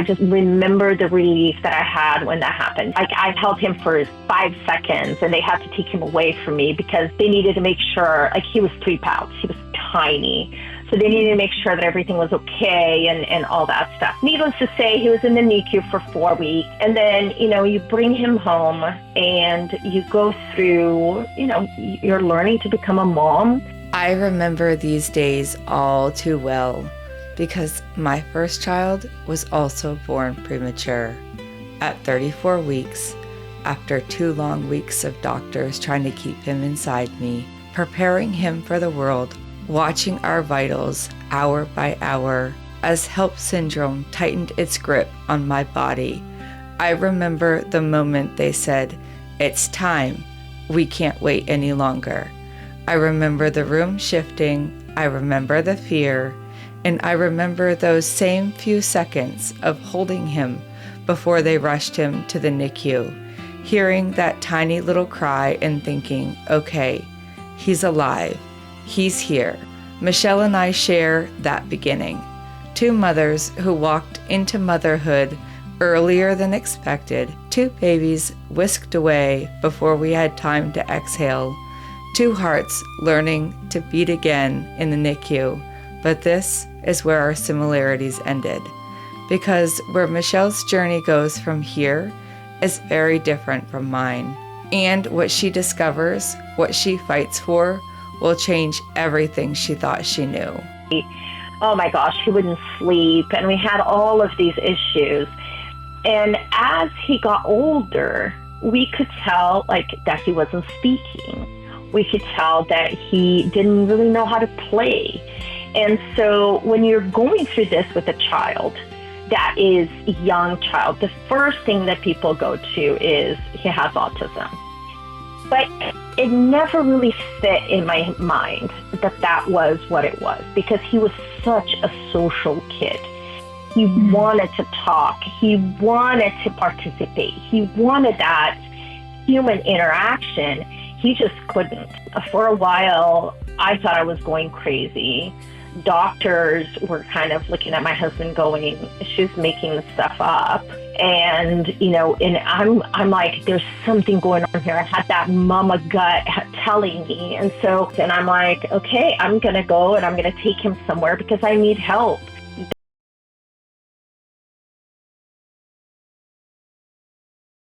I just remember the relief that I had when that happened. Like, I held him for 5 seconds and they had to take him away from me because they needed to make sure, like, he was 3 pounds. He was tiny. So they needed to make sure that everything was okay and all that stuff. Needless to say, he was in the NICU for 4 weeks. And then, you bring him home and you go through, you're learning to become a mom. I remember these days all too well because my first child was also born premature. At 34 weeks, after 2 long weeks of doctors trying to keep him inside me, preparing him for the world, watching our vitals hour by hour as HELP syndrome tightened its grip on my body. I remember the moment they said, "It's time. We can't wait any longer." I remember the room shifting. I remember the fear. And I remember those same few seconds of holding him before they rushed him to the NICU, hearing that tiny little cry and thinking, okay, he's alive. He's here. Michelle and I share that beginning. 2 mothers who walked into motherhood earlier than expected. 2 babies whisked away before we had time to exhale. 2 hearts learning to beat again in the NICU. But this is where our similarities ended. Because where Michelle's journey goes from here is very different from mine. And what she discovers, what she fights for, will change everything she thought she knew. Oh my gosh, he wouldn't sleep, and we had all of these issues. And as he got older, we could tell that he wasn't speaking. We could tell that he didn't really know how to play. And so when you're going through this with a child that is a young child, the first thing that people go to is he has autism. But it never really fit in my mind that was what it was, because he was such a social kid. He wanted to talk. He wanted to participate. He wanted that human interaction. He just couldn't. For a while, I thought I was going crazy. Doctors were kind of looking at my husband going, she's making this stuff up. And, and I'm like, there's something going on here. I had that mama gut telling me. And I'm like, okay, I'm going to go and I'm going to take him somewhere because I need help.